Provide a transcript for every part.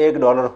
$1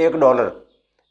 $1,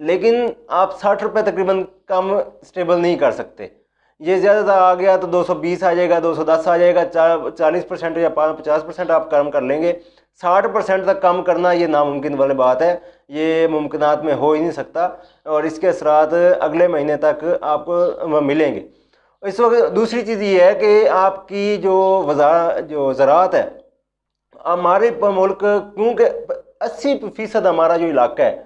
لیکن آپ 60 روپے تقریباً کم اسٹیبل نہیں کر سکتے. یہ زیادہ آ گیا تو 220 آ جائے گا, 210 آ جائے گا, 40% یا 50% آپ کم کر لیں گے. 60% تک کم کرنا یہ ناممکن والی بات ہے, یہ ممکنات میں ہو ہی نہیں سکتا, اور اس کے اثرات اگلے مہینے تک آپ کو ملیں گے. اس وقت دوسری چیز یہ ہے کہ آپ کی جو زراعت ہے ہمارے ملک, کیونکہ 80% ہمارا جو علاقہ ہے,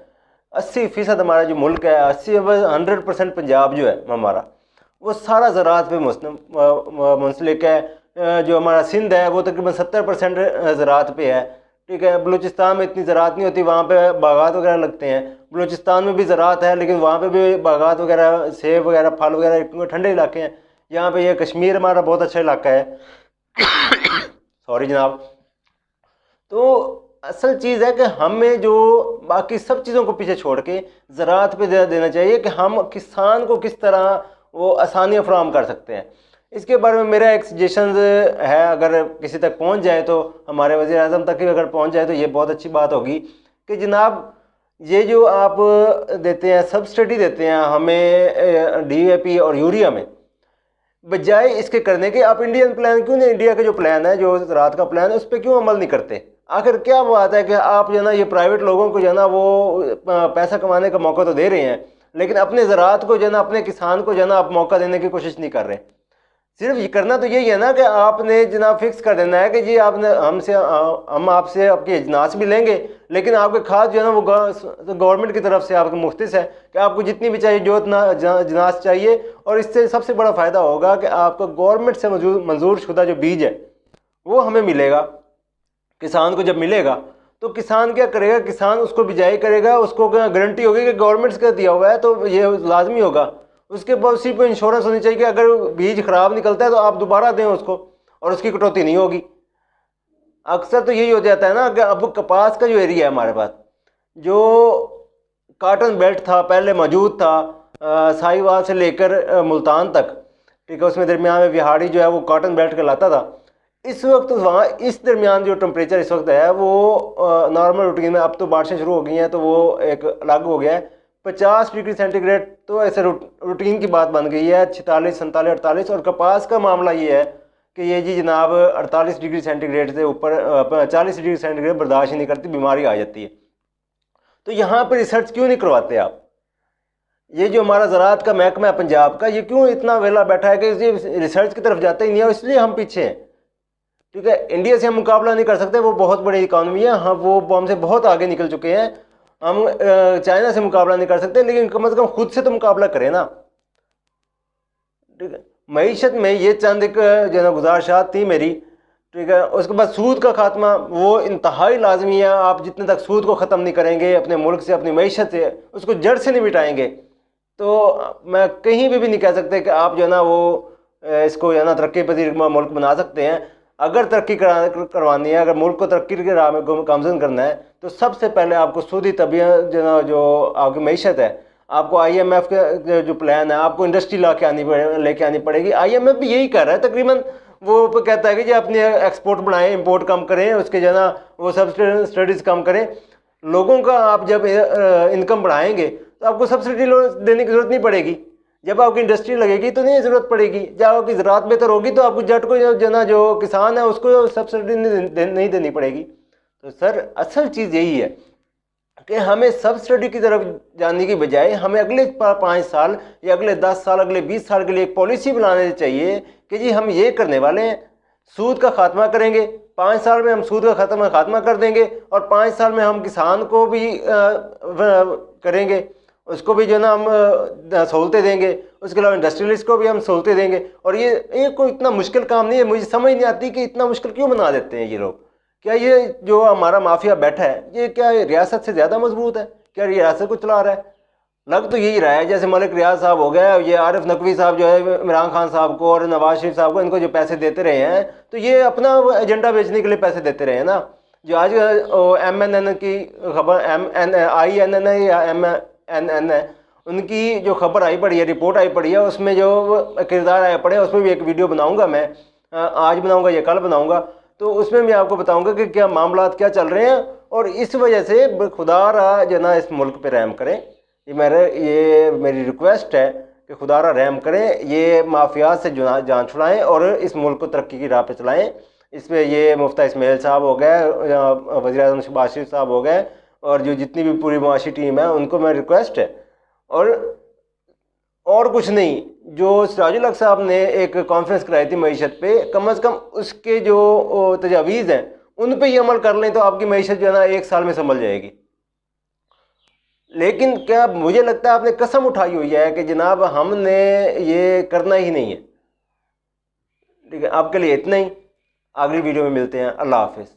80% ہمارا جو ملک ہے, 100% پنجاب جو ہے ہمارا, وہ سارا زراعت پہ منسلک ہے. جو ہمارا سندھ ہے وہ تقریباً 70% زراعت پہ ہے. ٹھیک ہے, بلوچستان میں اتنی زراعت نہیں ہوتی, وہاں پہ باغات وغیرہ لگتے ہیں. بلوچستان میں بھی زراعت ہے لیکن وہاں پہ بھی باغات وغیرہ, سیب وغیرہ, پھل وغیرہ, ٹھنڈے علاقے ہیں. یہاں پہ یہ کشمیر ہمارا بہت اچھا علاقہ ہے. سوری جناب. تو اصل چیز ہے کہ ہمیں جو باقی سب چیزوں کو پیچھے چھوڑ کے زراعت پہ دینا چاہیے کہ ہم کسان کو کس طرح وہ آسانیاں فراہم کر سکتے ہیں. اس کے بارے میں میرا ایک سجیشنز ہے, اگر کسی تک پہنچ جائے تو, ہمارے وزیر اعظم تک بھی اگر پہنچ جائے تو یہ بہت اچھی بات ہوگی کہ جناب یہ جو آپ دیتے ہیں, سبسڈی دیتے ہیں ہمیں ڈی اے پی اور یوریا میں, بجائے اس کے کرنے کے آپ انڈین پلان کیوں نہیں, انڈیا کا جو پلان ہے, جو زراعت کا پلان ہے, اس پہ کیوں عمل نہیں کرتے؟ آخر کیا بات ہے کہ آپ جو ہے نا یہ پرائیویٹ لوگوں کو جو ہے نا وہ پیسہ کمانے کا موقع تو دے رہے ہیں, لیکن اپنے زراعت کو جو ہے نا, اپنے کسان کو جو ہے نا آپ موقع دینے کی کوشش نہیں کر رہے. صرف یہ کرنا تو یہی ہے نا کہ آپ نے جناب فکس کر دینا ہے کہ جی آپ نے ہم آپ سے آپ کی اجناس بھی لیں گے, لیکن آپ کے کھاد جو ہے نا وہ گورنمنٹ کی طرف سے آپ کو مختص ہے کہ آپ کو جتنی بھی چاہیے جو اتنا اجناس چاہیے. اور اس سے سب سے بڑا فائدہ ہوگا کہ آپ کو گورنمنٹ سے منظور شدہ جو بیج ہے وہ ہمیں ملے گا. کسان کو جب ملے گا تو کسان کیا کرے گا, کسان اس کو بجائی کرے گا, اس کو گارنٹی ہوگی کہ گورنمنٹ کا دیا ہوا ہے تو یہ لازمی ہوگا. اس کے بعد اسی پہ انشورنس ہونی چاہیے کہ اگر بیج خراب نکلتا ہے تو آپ دوبارہ دیں اس کو, اور اس کی کٹوتی نہیں ہوگی. اکثر تو یہی ہو جاتا ہے نا کہ اب کپاس کا جو ایریا ہے ہمارے پاس, جو کاٹن بیلٹ تھا پہلے موجود تھا, ساہیوال سے لے کر ملتان تک, ٹھیک ہے, اس میں درمیان میں وہاڑی جو ہے وہ کاٹن بیلٹ کہلاتا تھا. اس وقت وہاں اس درمیان جو ٹمپریچر اس وقت ہے وہ نارمل روٹین میں, اب تو بارشیں شروع ہو گئی ہیں تو وہ ایک الگ ہو گیا ہے. 50 ڈگری سینٹی گریڈ تو ایسے روٹین کی بات بن گئی ہے, 46, 47, 48. اور کپاس کا معاملہ یہ ہے کہ یہ جی جناب 48 ڈگری سینٹی گریڈ سے اوپر 40 ڈگری سینٹی گریڈ برداشت ہی نہیں کرتی, بیماری آ جاتی ہے. تو یہاں پہ ریسرچ کیوں نہیں کرواتے آپ؟ یہ جو ہمارا زراعت کا محکمہ ہے پنجاب کا, یہ کیوں اتنا ویلا بیٹھا ہے کہ ریسرچ کی طرف جاتا ہی نہیں ہے, اس لیے ہم پیچھے ہیں. ٹھیک ہے, انڈیا سے ہم مقابلہ نہیں کر سکتے, وہ بہت بڑی اکانومی ہے, ہم وہ ہم سے بہت آگے نکل چکے ہیں. ہم چائنا سے مقابلہ نہیں کر سکتے, لیکن کم از کم خود سے تو مقابلہ کریں نا. ٹھیک ہے, معیشت میں یہ چند ایک جو ہے گزارشات تھی میری. ٹھیک ہے, اس کے بعد سود کا خاتمہ وہ انتہائی لازمی ہے. آپ جتنے تک سود کو ختم نہیں کریں گے اپنے ملک سے, اپنی معیشت سے, اس کو جڑ سے نہیں مٹائیں گے, تو میں کہیں بھی نہیں کہہ سکتے کہ آپ جو ہے نا وہ اس کو جو ہے نا ترقی پذیر ملک بنا سکتے ہیں. اگر ترقی کروانی ہے, اگر ملک کو ترقی کے راہ میں گامزن کرنا ہے, تو سب سے پہلے آپ کو سودی طبیعت جو ہے نا, جو آپ کی معیشت ہے, آپ کو آئی ایم ایف کا جو پلان ہے, آپ کو انڈسٹری لے کے آنی پڑے گی. آئی ایم ایف بھی یہی کر رہا ہے تقریباً, وہ کہتا ہے کہ جی اپنے ایکسپورٹ بڑھائیں, امپورٹ کم کریں, اس کے جو ہے نا وہ سبسڈیز کم کریں. لوگوں کا آپ جب انکم بڑھائیں گے تو آپ کو سبسڈی دینے کی ضرورت نہیں پڑے گی. جب آپ کی انڈسٹری لگے گی تو نہیں ضرورت پڑے گی. جب آپ کی زراعت بہتر ہوگی تو آپ کو جٹ کو جو نا جو کسان ہے اس کو سبسڈی نہیں دینی پڑے گی. تو سر اصل چیز یہی ہے کہ ہمیں سبسڈی کی طرف جانے کی بجائے ہمیں اگلے 5 سال یا اگلے 10 سال, اگلے 20 سال کے لیے ایک پالیسی بنانے چاہیے کہ جی ہم یہ کرنے والے ہیں, سود کا خاتمہ کریں گے. 5 سال میں ہم سود کا خاتمہ کر دیں گے, اور 5 سال میں ہم کسان کو بھی کریں گے, اس کو بھی جو ہے نا ہم سہولتیں دیں گے. اس کے علاوہ انڈسٹریلسٹ کو بھی ہم سہولتیں دیں گے. اور یہ کوئی اتنا مشکل کام نہیں ہے. مجھے سمجھ نہیں آتی کہ اتنا مشکل کیوں بنا دیتے ہیں یہ لوگ. کیا یہ جو ہمارا مافیا بیٹھا ہے یہ کیا ریاست سے زیادہ مضبوط ہے؟ کیا ریاست کو چلا رہا ہے؟ لگ تو یہی رہا ہے جیسے ملک ریاض صاحب ہو گیا, یہ عارف نقوی صاحب جو ہے عمران خان صاحب کو اور نواز شریف صاحب کو, ان کو جو پیسے دیتے رہے ہیں تو یہ اپنا ایجنڈا بیچنے کے لیے پیسے دیتے رہے ہیں نا. جو آج ایم این این کی خبر, آئی این این ہے یا ایم این این ہے, ان کی جو خبر آئی پڑی ہے, رپورٹ آئی پڑی ہے, اس میں جو کردار آیا پڑے اس میں بھی ایک ویڈیو بناؤں گا میں, آج بناؤں گا یا کل بناؤں گا. تو اس میں آپ کو بتاؤں گا کہ کیا معاملات کیا چل رہے ہیں. اور اس وجہ سے خدا را جو نا اس ملک پہ رحم کریں. یہ میری ریکویسٹ ہے کہ خدا را رحم کریں، یہ مافیات سے جان چھڑائیں اور اس ملک کو ترقی کی راہ پہ چلائیں۔ اس پہ یہ مفتیٰ اسماعیل صاحب ہو گئے، وزیر اعظم شہباز شریف صاحب ہو گئے، اور جو جتنی بھی پوری معاشی ٹیم ہے ان کو میں ریکویسٹ ہے، اور کچھ نہیں، جو سراج الحق صاحب نے ایک کانفرنس کرائی تھی معیشت پہ، کم از کم اس کے جو تجاویز ہیں ان پہ یہ عمل کر لیں تو آپ کی معیشت جو ہے نا 1 سال میں سنبھل جائے گی۔ لیکن کیا مجھے لگتا ہے آپ نے قسم اٹھائی ہوئی ہے کہ جناب ہم نے یہ کرنا ہی نہیں ہے۔ ٹھیک ہے، آپ کے لیے اتنا ہی، اگلی ویڈیو میں ملتے ہیں، اللہ حافظ۔